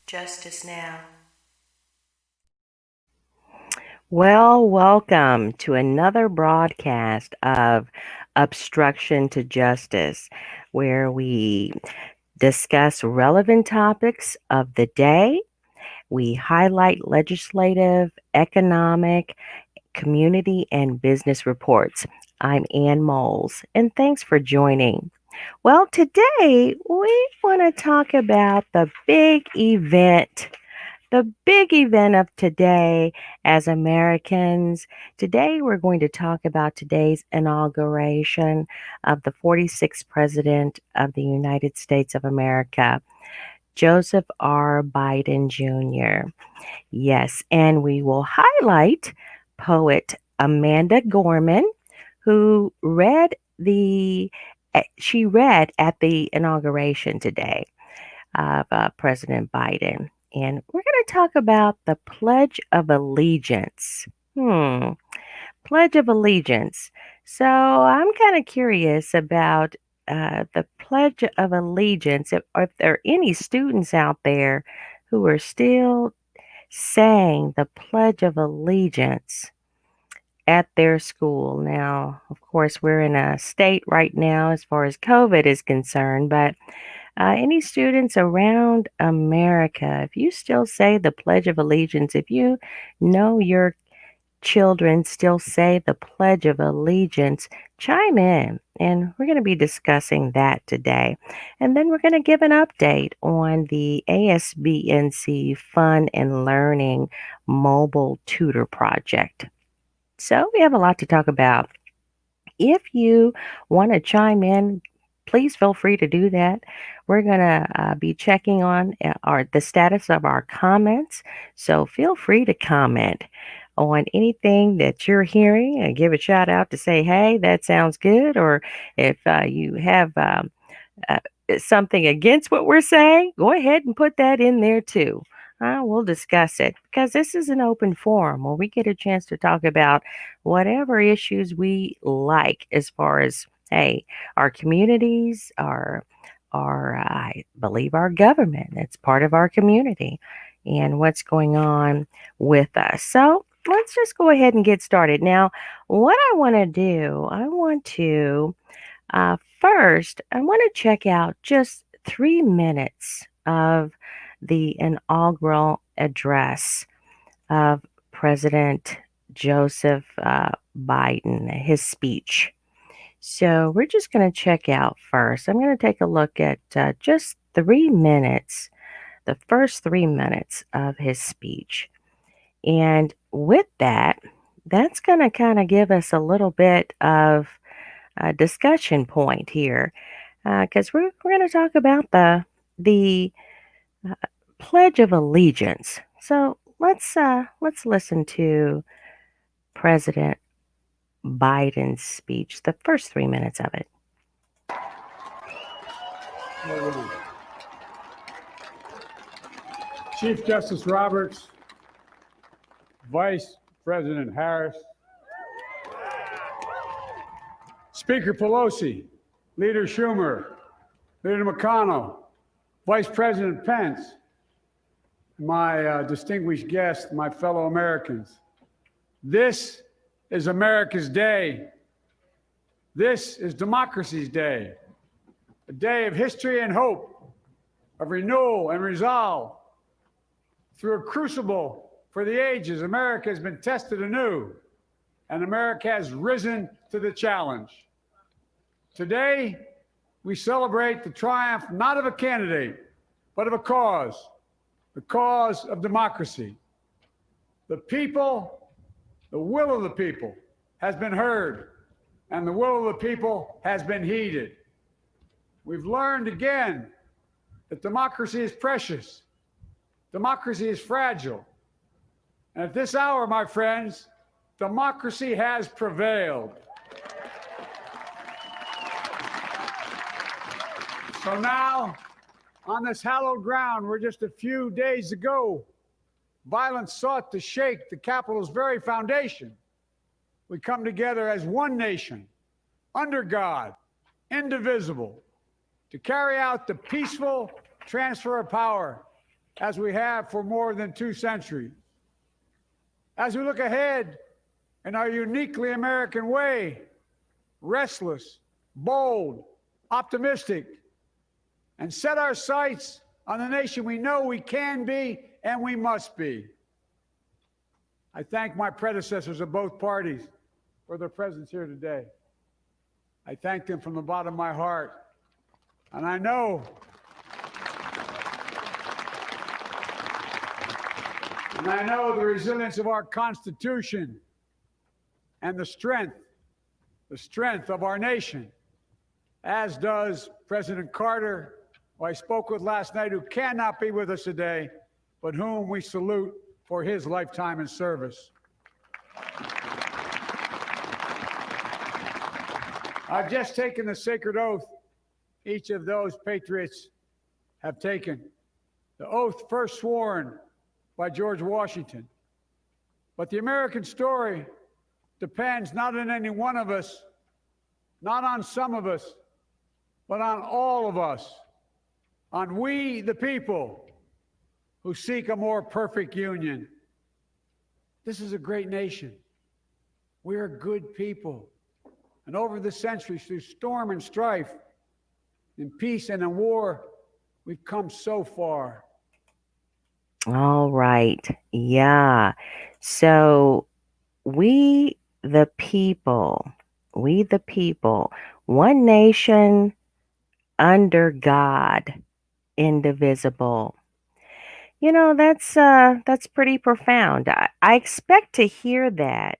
Justice now. Well, welcome to another broadcast of Obstruction to Justice, where we discuss relevant topics of the day. We highlight legislative, economic, community, and business reports. I'm Ann Moles, and thanks for joining. Well, today we want to talk about the big event of today as Americans. Today, we're going to talk about today's inauguration of the 46th President of the United States of America, Joseph R. Biden Jr. Yes, and we will highlight poet Amanda Gorman, who she read at the inauguration today of President Biden. And we're going to talk about the Pledge of Allegiance. Pledge of Allegiance. So I'm kind of curious about the Pledge of Allegiance, if there are any students out there who are still saying the Pledge of Allegiance at their school. Now, of course, we're in a state right now as far as COVID is concerned, but any students around America, if you still say the Pledge of Allegiance, if you know your children still say the Pledge of Allegiance, chime in. And we're going to be discussing that today. And then we're going to give an update on the ASBNC Fun and Learning Mobile Tutor Project. So we have a lot to talk about. If you want to chime in, please feel free to do that. We're going to be checking on the status of our comments. So feel free to comment on anything that you're hearing and give a shout out to say, hey, that sounds good. Or if you have uh, something against what we're saying, go ahead and put that in there too. We'll discuss it because this is an open forum where we get a chance to talk about whatever issues we like as far as, hey, our communities, I believe our government. It's part of our community and what's going on with us. So let's just go ahead and get started. Now, what I want to do, first, I want to check out just 3 minutes of the inaugural address of President Joseph Biden, his speech. So we're just going to check out first. I'm going to take a look at just 3 minutes, the first 3 minutes of his speech. And with that, that's going to kind of give us a little bit of a discussion point here, because we're going to talk about the uh, Pledge of Allegiance. So let's listen to President Biden's speech, the first 3 minutes of it. Chief Justice Roberts, Vice President Harris, Speaker Pelosi, Leader Schumer, Leader McConnell, Vice President Pence, my distinguished guests, my fellow Americans. This is America's day. This is democracy's day, a day of history and hope, of renewal and resolve. Through a crucible for the ages, America has been tested anew, and America has risen to the challenge. Today, we celebrate the triumph not of a candidate, but of a cause, the cause of democracy. The people, the will of the people has been heard, and the will of the people has been heeded. We've learned again that democracy is precious, democracy is fragile. And at this hour, my friends, democracy has prevailed. So now, on this hallowed ground where just a few days ago, violence sought to shake the Capitol's very foundation, we come together as one nation, under God, indivisible, to carry out the peaceful transfer of power as we have for more than 2 centuries. As we look ahead in our uniquely American way, restless, bold, optimistic, and set our sights on the nation we know we can be and we must be. I thank my predecessors of both parties for their presence here today. I thank them from the bottom of my heart. And I know the resilience of our Constitution and the strength of our nation, as does President Carter, who I spoke with last night, who cannot be with us today, but whom we salute for his lifetime in service. I've just taken the sacred oath each of those patriots have taken, the oath first sworn by George Washington. But the American story depends not on any one of us, not on some of us, but on all of us, on we, the people, who seek a more perfect union. This is a great nation. We are good people. And over the centuries, through storm and strife, in peace and in war, we've come so far. All right. Yeah. So the people, we the people, one nation under God, indivisible. You know, that's pretty profound. I expect to hear that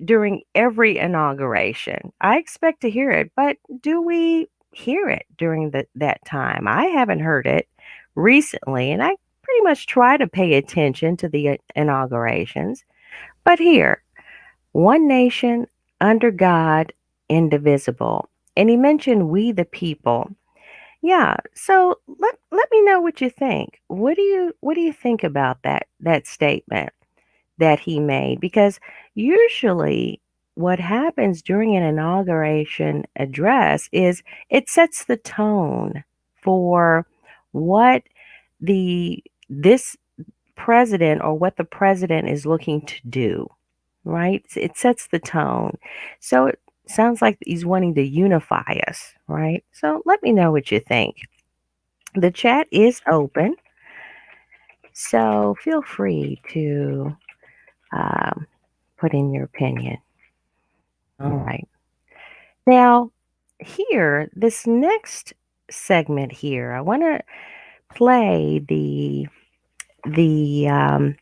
during every inauguration. I expect to hear it, but do we hear it during that time? I haven't heard it recently, and I pretty much try to pay attention to the inaugurations. But here, one nation under God, indivisible. And he mentioned we the people. Yeah, so let me know what you think. What do you think about that statement that he made? Because usually what happens during an inauguration address is it sets the tone for what the this president or what the president is looking to do, right? It sets the tone. So it sounds like he's wanting to unify us, right? So let me know what you think. The chat is open, so feel free to um, put in your opinion. All right. Now, here, this next segment here, I want to play the the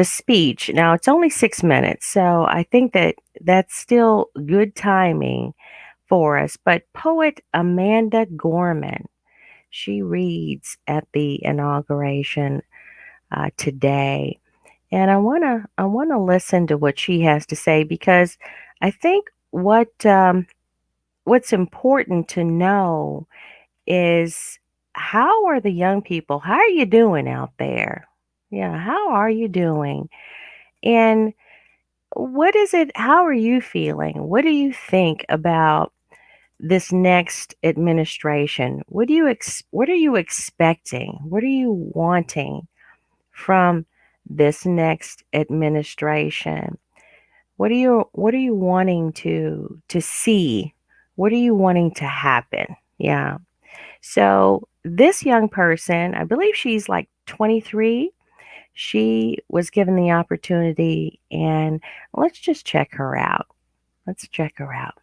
speech. Now, it's only 6 minutes, so I think that that's still good timing for us. But poet Amanda Gorman, she reads at the inauguration today, and I wanna listen to what she has to say because I think what's important to know is how are the young people? How are you doing out there? Yeah, how are you doing? And what is it? How are you feeling? What do you think about this next administration? What are you expecting? What are you wanting from this next administration? What are you wanting to see? What are you wanting to happen? Yeah. So this young person, I believe she's like 23. She was given the opportunity, and let's just check her out. Let's check her out.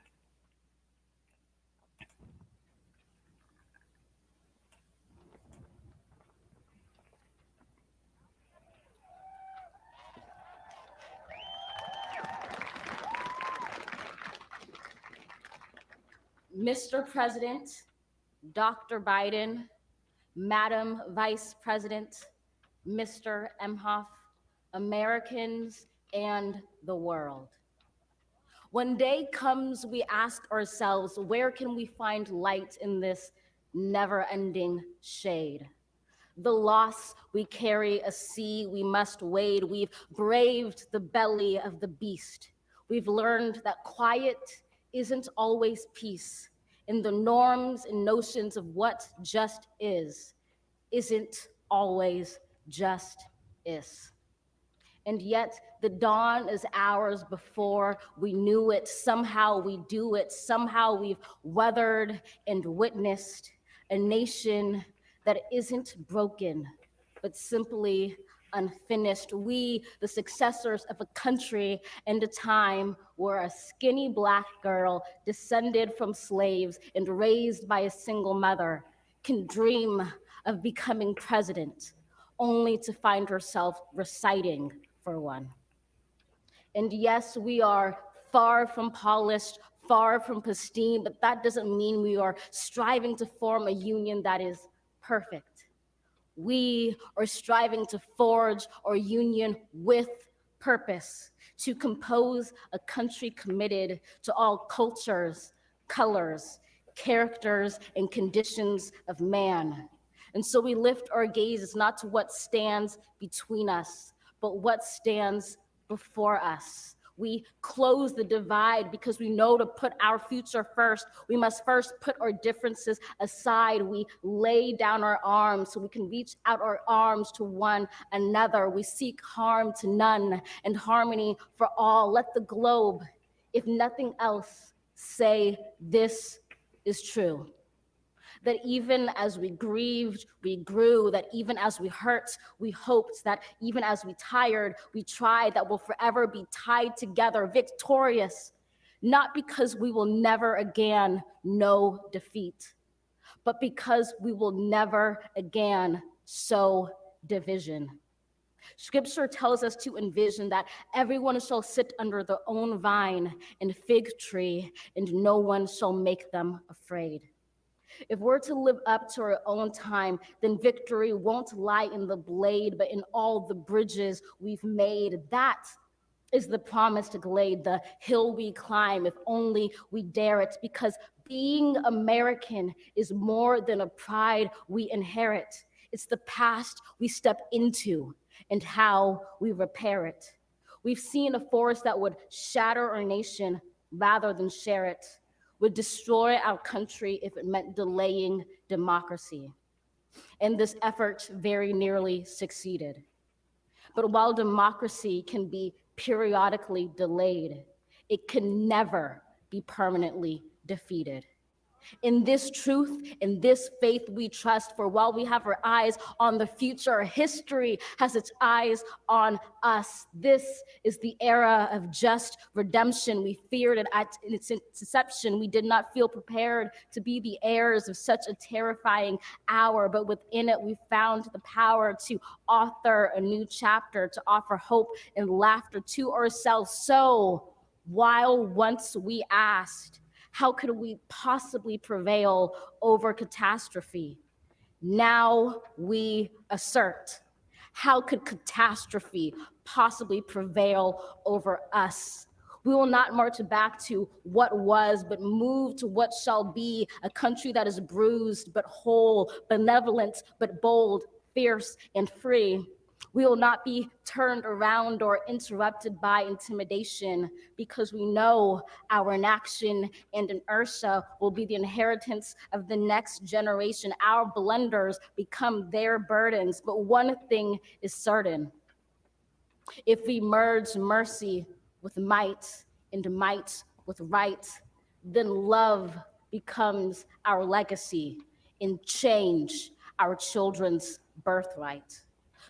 Mr. President, Dr. Biden, Madam Vice President, Mr. Emhoff, Americans, and the world. When day comes, we ask ourselves, where can we find light in this never-ending shade? The loss we carry a sea we must wade. We've braved the belly of the beast. We've learned that quiet isn't always peace, and the norms and notions of what just isn't always just is. And yet the dawn is ours before we knew it. Somehow we do it. Somehow we've weathered and witnessed a nation that isn't broken, but simply unfinished. We, the successors of a country and a time where a skinny Black girl descended from slaves and raised by a single mother can dream of becoming president, only to find herself reciting for one. And yes, we are far from polished, far from pristine, but that doesn't mean we are striving to form a union that is perfect. We are striving to forge our union with purpose, to compose a country committed to all cultures, colors, characters, and conditions of man. And so we lift our gazes not to what stands between us, but what stands before us. We close the divide because we know to put our future first, we must first put our differences aside. We lay down our arms so we can reach out our arms to one another. We seek harm to none and harmony for all. Let the globe, if nothing else, say this is true. That even as we grieved, we grew, that even as we hurt, we hoped, that even as we tired, we tried, that we'll forever be tied together, victorious, not because we will never again know defeat, but because we will never again sow division. Scripture tells us to envision that everyone shall sit under their own vine and fig tree, and no one shall make them afraid. If we're to live up to our own time, then victory won't lie in the blade, but in all the bridges we've made. That is the promised glade, the hill we climb, if only we dare it, because being American is more than a pride we inherit. It's the past we step into and how we repair it. We've seen a force that would shatter our nation rather than share it, would destroy our country if it meant delaying democracy. And this effort very nearly succeeded. But while democracy can be periodically delayed, it can never be permanently defeated. In this truth, in this faith we trust, for while we have our eyes on the future, history has its eyes on us. This is the era of just redemption. We feared it at its inception. We did not feel prepared to be the heirs of such a terrifying hour, but within it we found the power to author a new chapter, to offer hope and laughter to ourselves. So while once we asked, how could we possibly prevail over catastrophe? Now we assert, how could catastrophe possibly prevail over us? We will not march back to what was, but move to what shall be, a country that is bruised but whole, benevolent but bold, fierce and free. We will not be turned around or interrupted by intimidation, because we know our inaction and inertia will be the inheritance of the next generation. Our blunders become their burdens. But one thing is certain: if we merge mercy with might and might with right, then love becomes our legacy and change our children's birthright.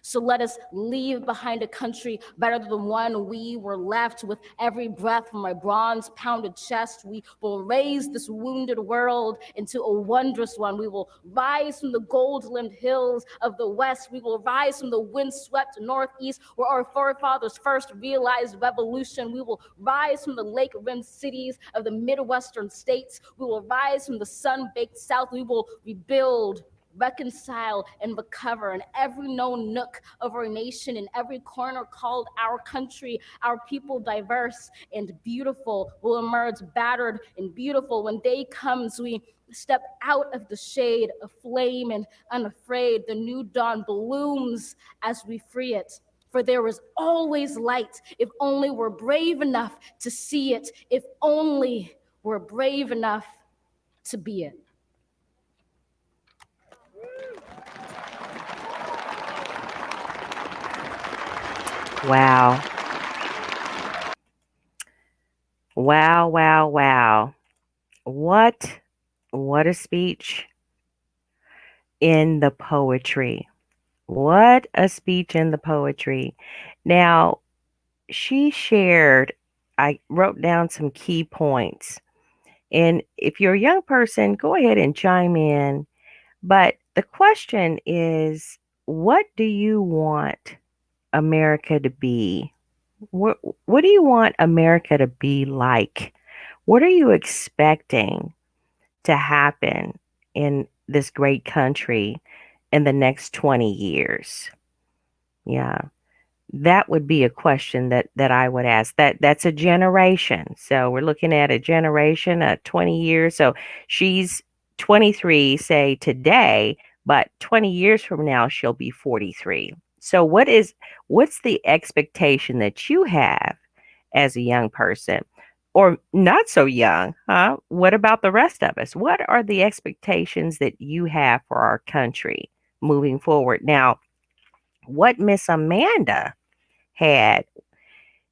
So let us leave behind a country better than the one we were left. With every breath from my bronze-pounded chest, we will raise this wounded world into a wondrous one. We will rise from the gold-limbed hills of the West. We will rise from the wind-swept Northeast, where our forefathers first realized revolution. We will rise from the lake-rimmed cities of the Midwestern states. We will rise from the sun-baked South. We will rebuild, reconcile, and recover in every known nook of our nation, in every corner called our country. Our people, diverse and beautiful, will emerge battered and beautiful. When day comes, we Step out of the shade, aflame and unafraid. The new dawn blooms as we free it. For there is always light if only we're brave enough to see it, if only we're brave enough to be it. Wow. Wow, wow, wow. What a speech in the poetry. What a speech in the poetry. Now, she shared, I wrote down some key points. And if you're a young person, go ahead and chime in. But the question is, what do you want America to be? What do you want America to be like? What are you expecting to happen in this great country in the next 20 years? Yeah. That would be a question that I would ask. That's a generation. So we're looking at a generation, 20 years. So she's 23, say today, but 20 years from now she'll be 43. So what's the expectation that you have as a young person? Or not so young, huh? What about the rest of us? What are the expectations that you have for our country moving forward? Now, what Miss Amanda had,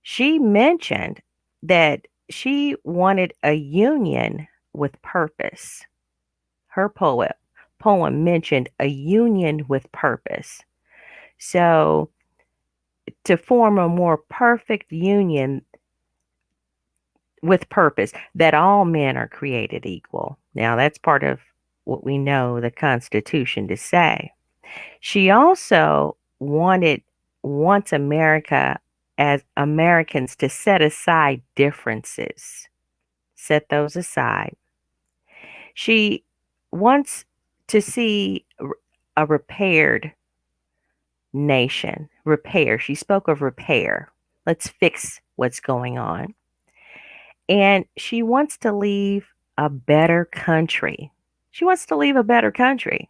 she mentioned that she wanted a union with purpose. Her poem mentioned a union with purpose. So to form a more perfect union with purpose, that all men are created equal. Now that's part of what we know the Constitution to say. She also wants America as Americans to set aside differences. Set those aside. She wants to see a repaired nation. Repair. She spoke of repair. Let's fix what's going on. And she wants to leave a better country. She wants to leave a better country.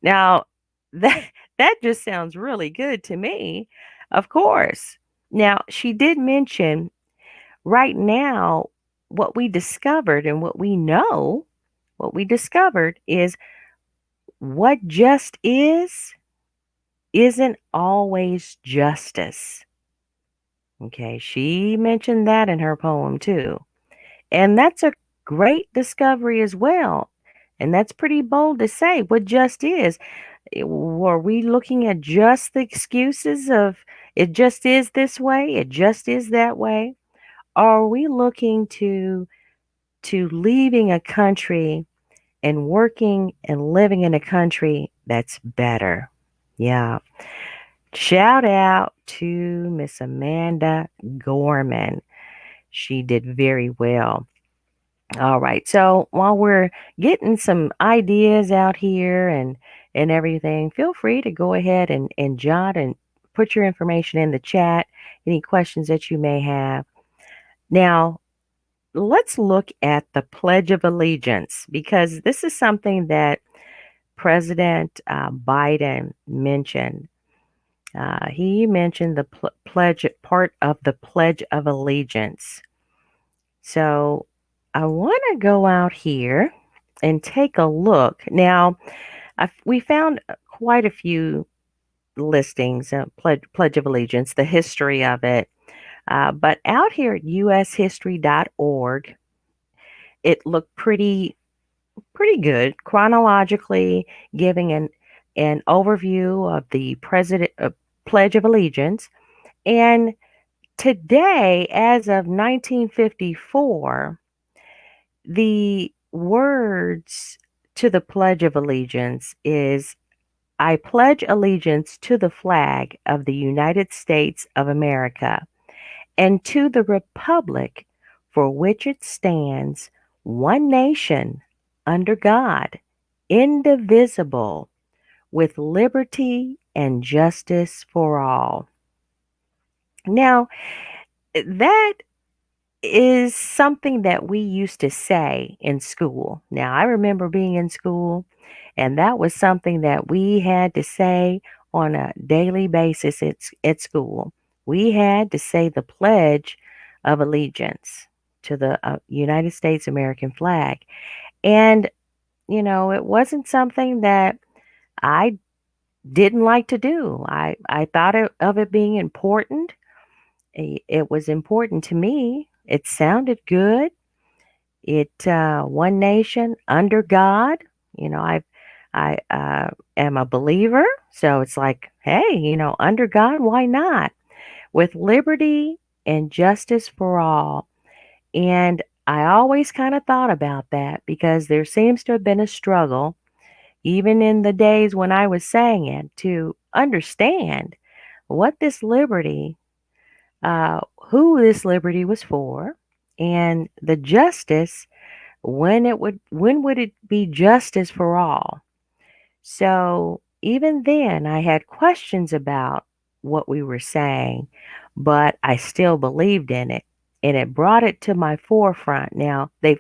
Now, that that just sounds really good to me. Of course. Now, she did mention right now what we discovered and what we know, what we discovered is what just is isn't always justice. Okay, she mentioned that in her poem too. And that's a great discovery as well. And that's pretty bold to say what just is. Were we looking at just the excuses of it just is this way, it just is that way? Or are we looking to leaving a country and working and living in a country that's better? Yeah. Shout out to Miss Amanda Gorman. She did very well. All right. So while we're getting some ideas out here and everything, feel free to go ahead and jot and put your information in the chat, any questions that you may have. Now, let's look at the Pledge of Allegiance because this is something that President Biden mentioned. He mentioned the pledge, part of the Pledge of Allegiance. So I want to go out here and take a look. Now, we found quite a few listings, Pledge of Allegiance, the history of it. But out here at ushistory.org, it looked pretty good chronologically, giving an overview of the Pledge of Allegiance. And today, as of 1954, the words to the Pledge of Allegiance is, I pledge allegiance to the flag of the United States of America and to the republic for which it stands, one nation, under God, indivisible, with liberty and justice for all. Now, that is something that we used to say in school. Now, I remember being in school, and that was something that we had to say on a daily basis at school. We had to say the Pledge of Allegiance to the United States American flag. And, it wasn't something that I didn't like to do. I thought of it being important. It was important to me. It sounded good. It one nation under God. I am a believer, so it's like, hey, under God, why not? With liberty and justice for all. And I always kind of thought about that because there seems to have been a struggle, even in the days when I was saying it, to understand what this liberty, who this liberty was for, and the justice, when would it be justice for all? So even then I had questions about what we were saying, but I still believed in it. And it brought it to my forefront. Now they've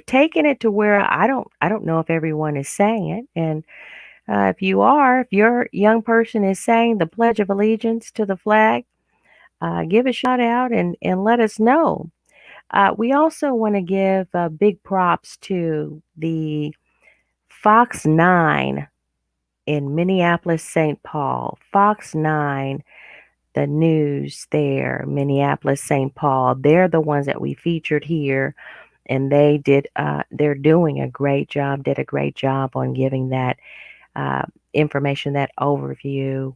taken it to where I don't know if everyone is saying it. And if your young person is saying the Pledge of Allegiance to the flag, give a shout out and let us know. We also want to give big props to the Fox 9 in Minneapolis, St. Paul. Fox 9, the news there, Minneapolis, St. Paul. They're the ones that we featured here, and they're doing a great job, did a great job on giving that uh, information, that overview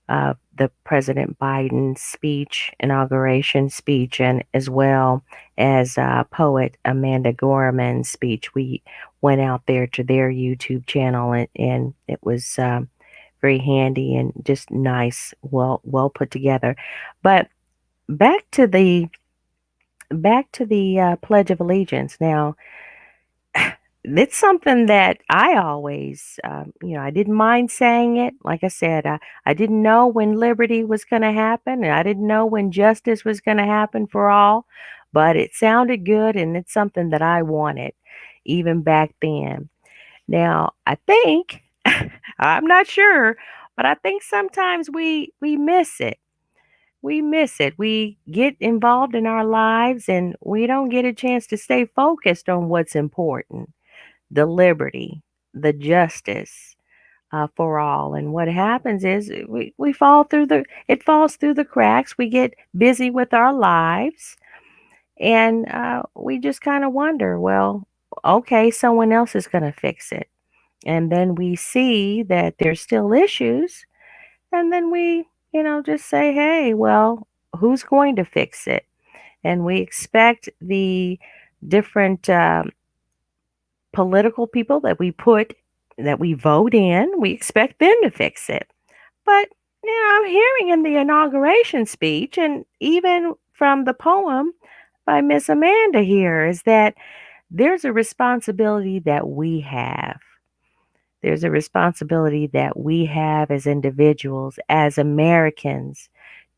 of the President Biden speech, inauguration speech, and as well as poet Amanda Gorman's speech. We went out there to their YouTube channel, and it was very handy and just nice, well put together. But back to the Pledge of Allegiance. Now, it's something that I always, I didn't mind saying it. Like I said, I didn't know when liberty was going to happen, and I didn't know when justice was going to happen for all, but it sounded good, and it's something that I wanted even back then. Now, I think, I'm not sure, but I think sometimes we miss it. We miss it. We get involved in our lives and we don't get a chance to stay focused on what's important, the liberty, the justice for all. And what happens is we fall through it falls through the cracks. We get busy with our lives and we just kind of wonder, well, okay, someone else is going to fix it. And then we see that there's still issues. And then we, just say, hey, well, who's going to fix it? And we expect the different political people that we vote in, we expect them to fix it. But, I'm hearing in the inauguration speech and even from the poem by Miss Amanda here is that there's a responsibility that we have. There's a responsibility that we have as individuals, as Americans,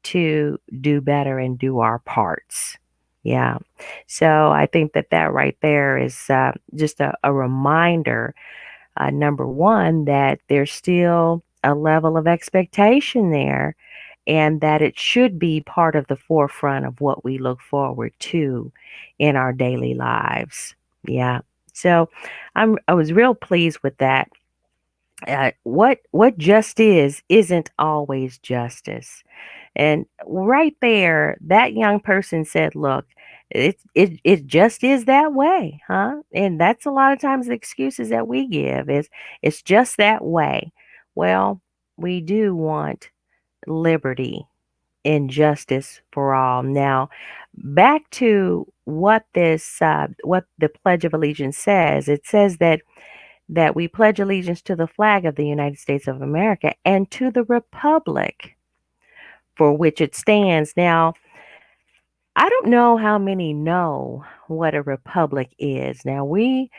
to do better and do our parts. Yeah. So I think that right there is just a reminder, number one, that there's still a level of expectation there and that it should be part of the forefront of what we look forward to in our daily lives. Yeah. So I was real pleased with that. What just isn't always justice. And right there, that young person said, look, it just is that way, huh? And that's a lot of times the excuses that we give is it's just that way. Well, we do want liberty and justice for all. Now, back to what the Pledge of Allegiance says. It says that we pledge allegiance to the flag of the United States of America and to the republic for which it stands. Now, I don't know how many know what a republic is. Now, we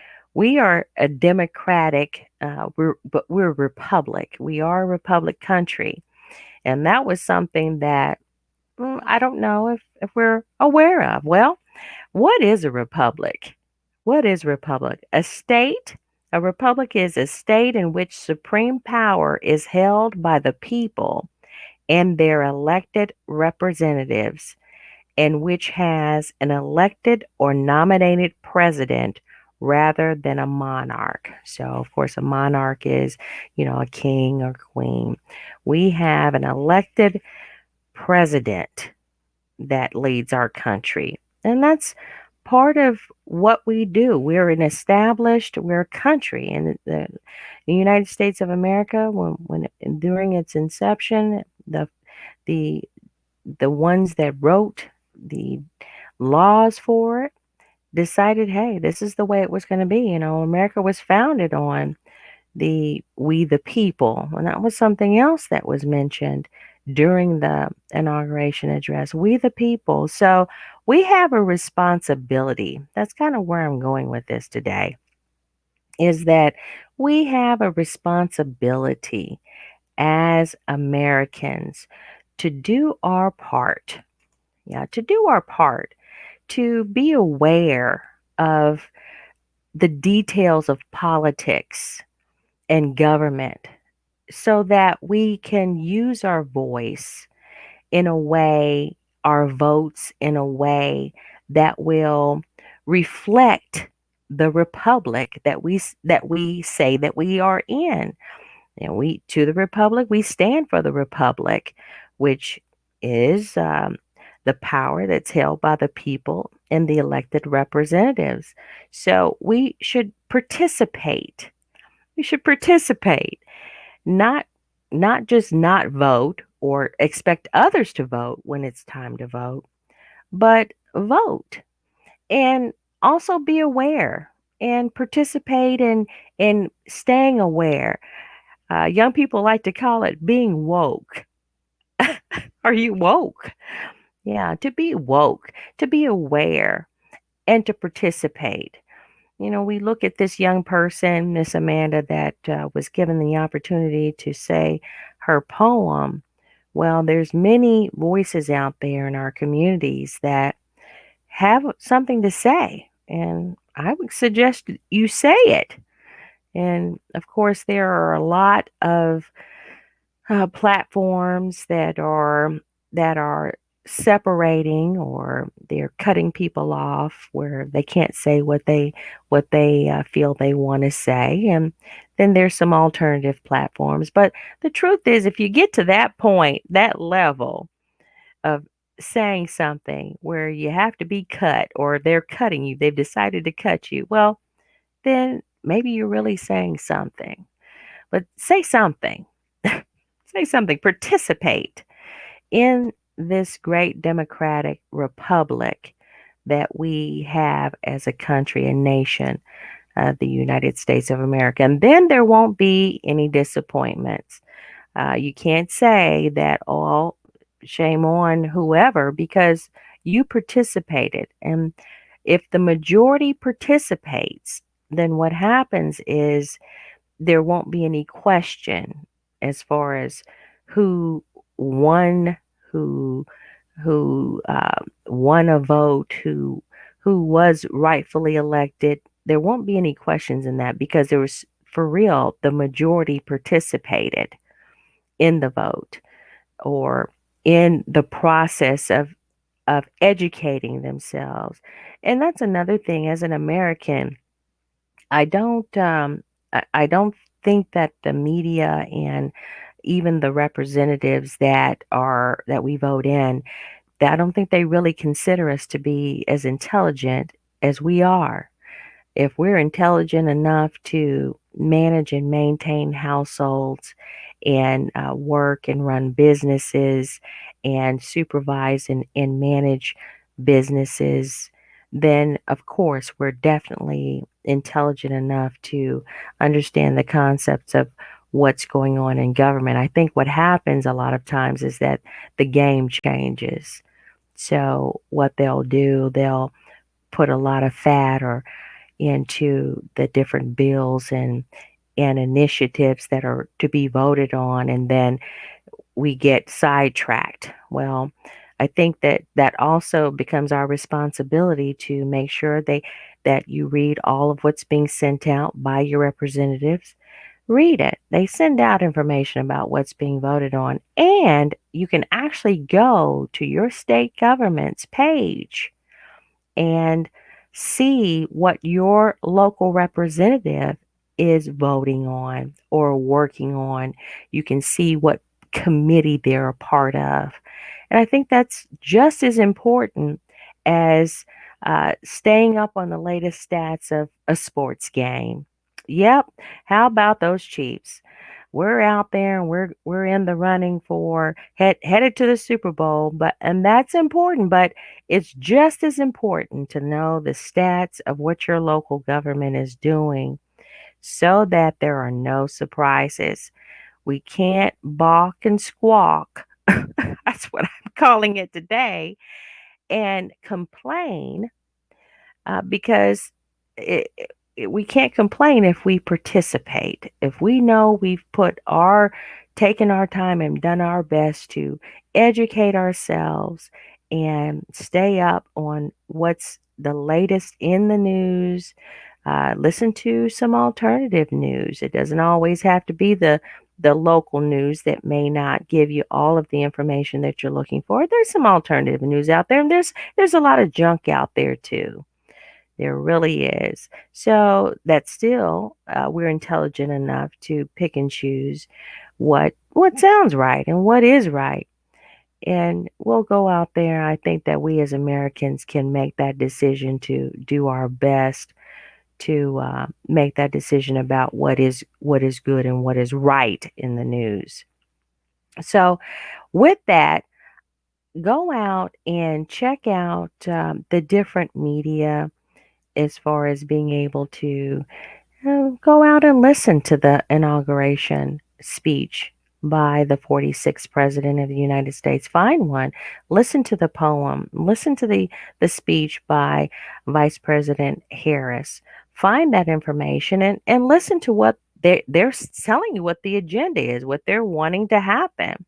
are a democratic, but we're a republic. We are a republic country, and that was something that I don't know if we're aware of. Well, what is a republic? What is a republic? A republic is a state in which supreme power is held by the people and their elected representatives, and which has an elected or nominated president rather than a monarch. So, of course, a monarch is, a king or queen. We have an elected president that leads our country. And that's part of what we do. We're a country. And the United States of America, when during its inception, the the ones that wrote the laws for it decided, hey, this is the way it was going to be. America was founded on the we the people, and that was something else that was mentioned during the inauguration address. We the people. So we have a responsibility. That's kind of where I'm going with this today, is that we have a responsibility as Americans to do our part. Yeah, to do our part, to be aware of the details of politics and government so that we can use our voice in a way, our votes in a way that will reflect the republic that we say that we are in. And we to the republic, we stand for the republic, which is the power that's held by the people and the elected representatives. So we should participate. We should participate, not not just not vote or expect others to vote when it's time to vote, but vote and also be aware and participate in staying aware. Young people like to call it being woke. Are you woke? Yeah, to be woke, to be aware, and to participate. We look at this young person, Miss Amanda, that was given the opportunity to say her poem. Well, there's many voices out there in our communities that have something to say, and I would suggest you say it. And of course, there are a lot of platforms that are separating, or they're cutting people off where they can't say what they feel they want to say. And then there's some alternative platforms. But the truth is, if you get to that point, that level of saying something where you have to be cut, or they're cutting you, they've decided to cut you, well, then maybe you're really saying something. But say something. Say something. Participate in this great democratic republic that we have as a country and nation, the United States of America. And then there won't be any disappointments. You can't say that, oh, shame on whoever, because you participated. And if the majority participates, then what happens is there won't be any question as far as who won, who won a vote, who was rightfully elected. There won't be any questions in that, because there was, for real, the majority participated in the vote, or in the process of educating themselves. And that's another thing. As an American, I don't think that the media and even the representatives that we vote in, that I don't think they really consider us to be as intelligent as we are. If we're intelligent enough to manage and maintain households, and work and run businesses, and supervise and manage businesses, then of course we're definitely intelligent enough to understand the concepts of what's going on in government. I think what happens a lot of times is that the game changes. So what they'll do, they'll put a lot of fat or into the different bills and initiatives that are to be voted on, and then we get sidetracked. Well, I think that also becomes our responsibility to make sure that you read all of what's being sent out by your representatives. Read it. They send out information about what's being voted on, and you can actually go to your state government's page and see what your local representative is voting on or working on. You can see what committee they're a part of. And I think that's just as important as staying up on the latest stats of a sports game. Yep. How about those Chiefs? We're out there and we're in the running for headed to the Super Bowl, but and that's important, but it's just as important to know the stats of what your local government is doing so that there are no surprises. We can't balk and squawk. That's what I'm calling it today, and complain because we can't complain if we participate. If we know we've taken our time and done our best to educate ourselves and stay up on what's the latest in the news, listen to some alternative news. It doesn't always have to be the local news that may not give you all of the information that you're looking for. There's some alternative news out there, and there's a lot of junk out there too. There really is. So that still, we're intelligent enough to pick and choose what sounds right and what is right. And we'll go out there. I think that we as Americans can make that decision to do our best to make that decision about what is good and what is right in the news. So, with that, go out and check out the different media as far as being able to go out and listen to the inauguration speech by the 46th President of the United States. Find one. Listen to the poem. Listen to the speech by Vice President Harris. Find that information and listen to what they're telling you, what the agenda is, what they're wanting to happen.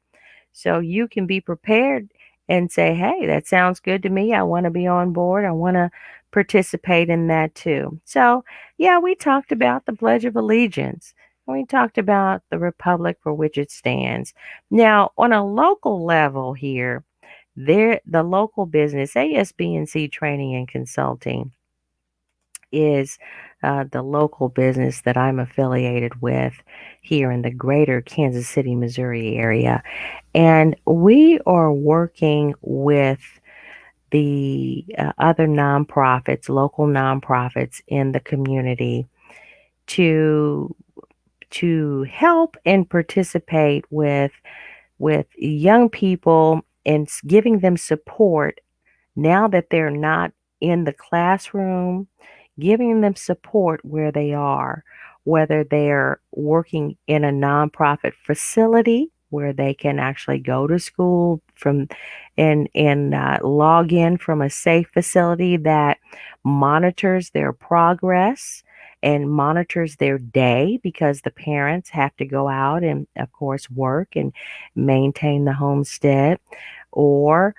So you can be prepared and say, hey, that sounds good to me. I want to be on board. I want to participate in that too. So, yeah, we talked about the Pledge of Allegiance. We talked about the republic for which it stands. Now, on a local level here, the local business, ASBNC Training and Consulting, is the local business that I'm affiliated with here in the greater Kansas City, Missouri area. And we are working with the other nonprofits, local nonprofits in the community to help and participate with young people and giving them support now that they're not in the classroom, giving them support where they are, whether they're working in a nonprofit facility where they can actually go to school from and log in from a safe facility that monitors their progress and monitors their day, because the parents have to go out and of course work and maintain the homestead, or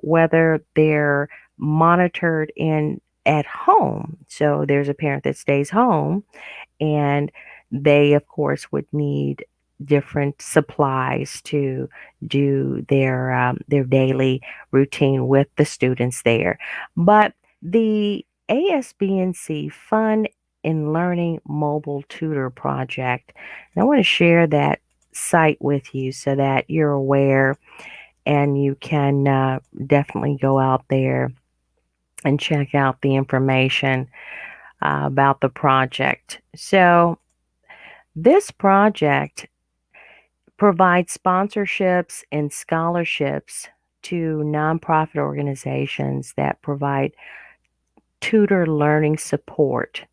whether they're monitored in at home. So there's a parent that stays home, and they of course would need different supplies to do their daily routine with the students there. But the ASBNC Fun in Learning Mobile Tutor Project, and I want to share that site with you so that you're aware, and you can definitely go out there and check out the information about the project. So this project provides sponsorships and scholarships to nonprofit organizations that provide tutor learning support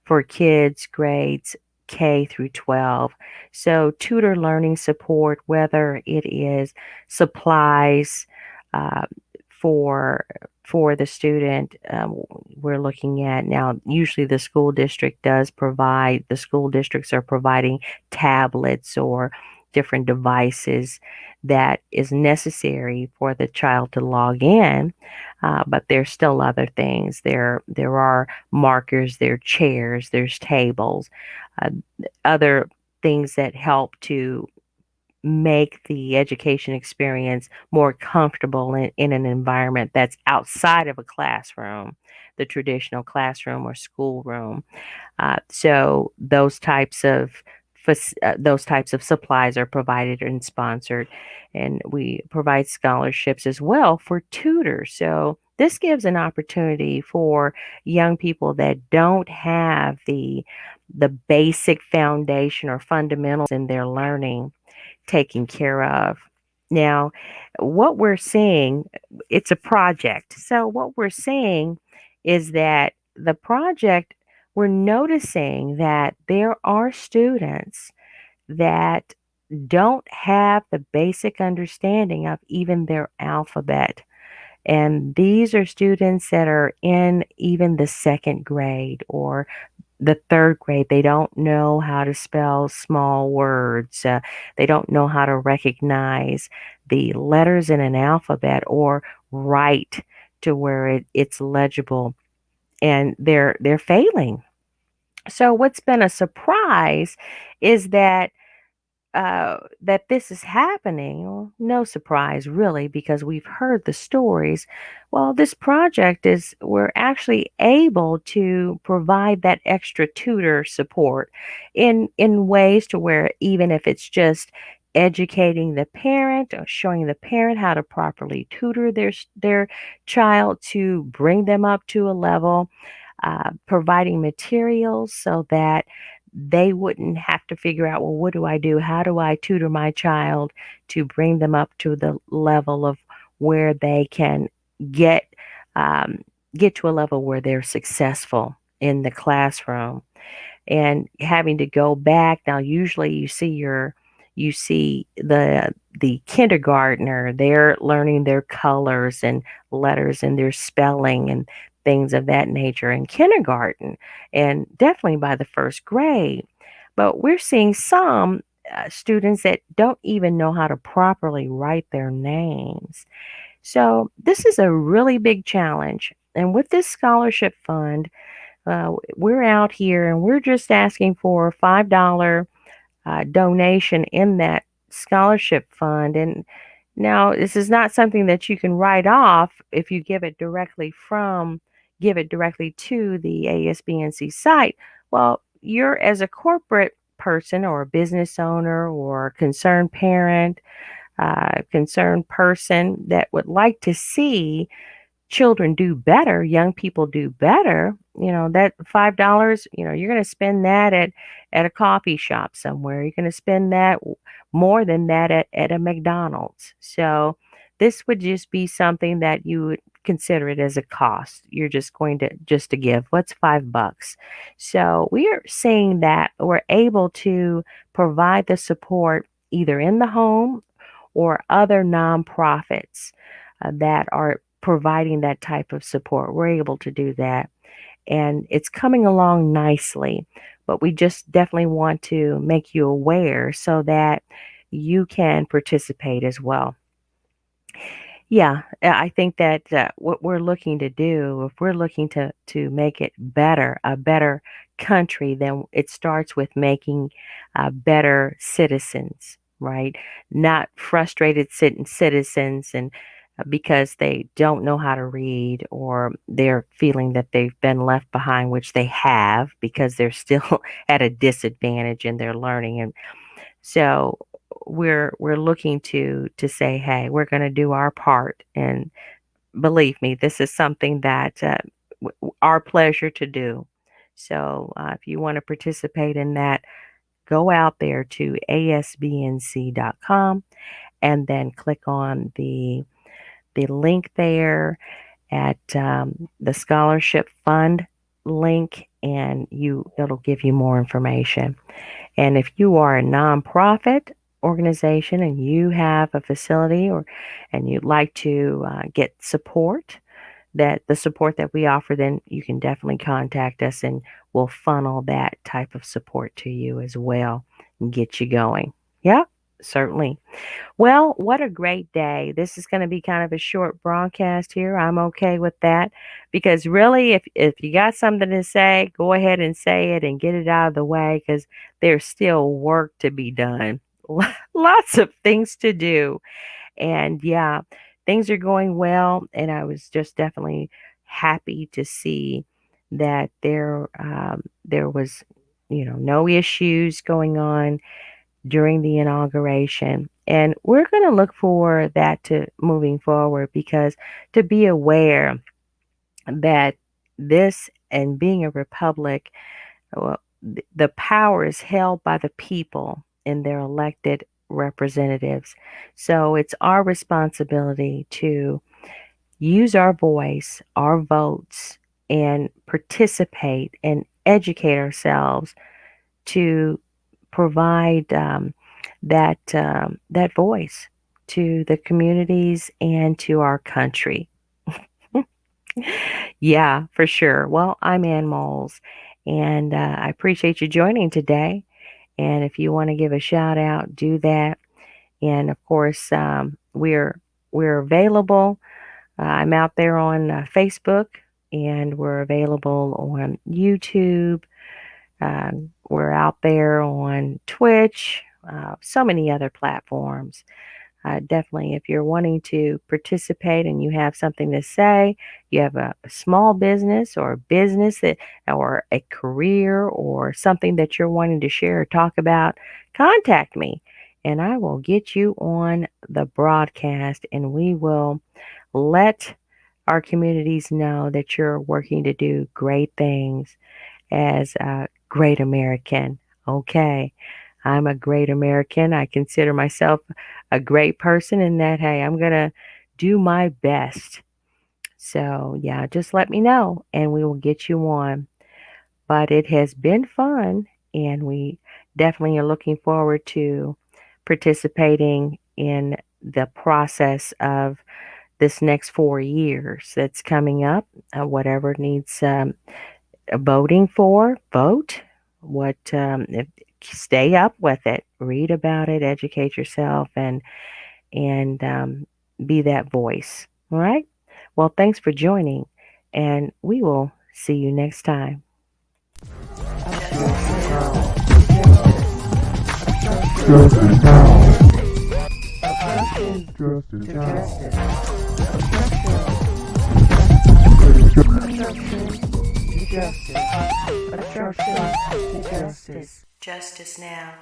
for kids grades K through 12. So tutor learning support, whether it is supplies uh, for the student, we're looking at now. Usually, the school districts are providing tablets or different devices that is necessary for the child to log in. But there's still other things. There are markers, there are chairs, there's tables, uh, other things that help to make the education experience more comfortable in an environment that's outside of a classroom, the traditional classroom or schoolroom. So those types of supplies are provided and sponsored, and we provide scholarships as well for tutors. So this gives an opportunity for young people that don't have the basic foundation or fundamentals in their learning taken care of. Now, what we're seeing, it's a project. So what we're seeing is that the project, we're noticing that there are students that don't have the basic understanding of even their alphabet. And these are students that are in even the second grade or the third grade. They don't know how to spell small words. They don't know how to recognize the letters in an alphabet or write to where it's legible, and they're failing. So what's been a surprise is that this is happening. Well, no surprise, really, because we've heard the stories. Well, this project is, we're actually able to provide that extra tutor support in ways to where even if it's just educating the parent or showing the parent how to properly tutor their child to bring them up to a level, providing materials so that they wouldn't have to figure out, well, what do I do? How do I tutor my child to bring them up to the level of where they can get um, get to a level where they're successful in the classroom? And having to go back now, usually you see the kindergartner, they're learning their colors and letters and their spelling and things of that nature in kindergarten, and definitely by the first grade. But we're seeing some students that don't even know how to properly write their names. So this is a really big challenge. And with this scholarship fund, we're out here and we're just asking for a $5 donation in that scholarship fund. And now this is not something that you can write off if you give it directly to the ASBNC site. Well, you're, as a corporate person or a business owner or a concerned parent, concerned person that would like to see children do better, young people do better, that $5, you're going to spend that at a coffee shop somewhere. You're going to spend that more than that at a McDonald's. So this would just be something that you would consider it as a cost. You're just going to give. What's $5? So we are seeing that we're able to provide the support either in the home or other nonprofits that are providing that type of support. We're able to do that, and it's coming along nicely. But we just definitely want to make you aware so that you can participate as well. Yeah, I think that what we're looking to do, if we're looking to make it better, a better country, then it starts with making better citizens, right? Not frustrated citizens and because they don't know how to read or they're feeling that they've been left behind, which they have because they're still at a disadvantage in their learning. And so we're looking to say, hey, we're going to do our part, and believe me, this is something that our pleasure to do. So if you want to participate in that, go out there to asbnc.com and then click on the link there at the scholarship fund link, and it'll give you more information. And if you are a nonprofit organization and you have a facility and you'd like to get support, the support that we offer, then you can definitely contact us and we'll funnel that type of support to you as well and get you going. Yeah. certainly. Well, what a great day. This is going to be kind of a short broadcast here. I'm okay with that because really, if you got something to say, go ahead and say it and get it out of the way because there's still work to be done. Lots of things to do. And yeah, things are going well. And I was just definitely happy to see that there was, no issues going on during the inauguration. And we're going to look for that to moving forward because to be aware that this and being a republic, well, the power is held by the people and their elected representatives. So it's our responsibility to use our voice, our votes, and participate and educate ourselves to provide that voice to the communities and to our country. Yeah, for sure. Well, I'm Ann Moles, and I appreciate you joining today. And if you want to give a shout out, do that. And of course, we're available. I'm out there on Facebook, and we're available on YouTube. We're out there on Twitch, so many other platforms. Definitely, if you're wanting to participate and you have something to say, you have a small business or a business that, or a career or something that you're wanting to share or talk about, contact me and I will get you on the broadcast and we will let our communities know that you're working to do great things as a great American. Okay. I'm a great American. I consider myself a great person in that, hey, I'm going to do my best. So, yeah, just let me know and we will get you on. But it has been fun and we definitely are looking forward to participating in the process of this next 4 years that's coming up. Whatever needs voting for, vote. Stay up with it, read about it, educate yourself, and be that voice. All right. Well, thanks for joining, and we will see you next time. Justice now.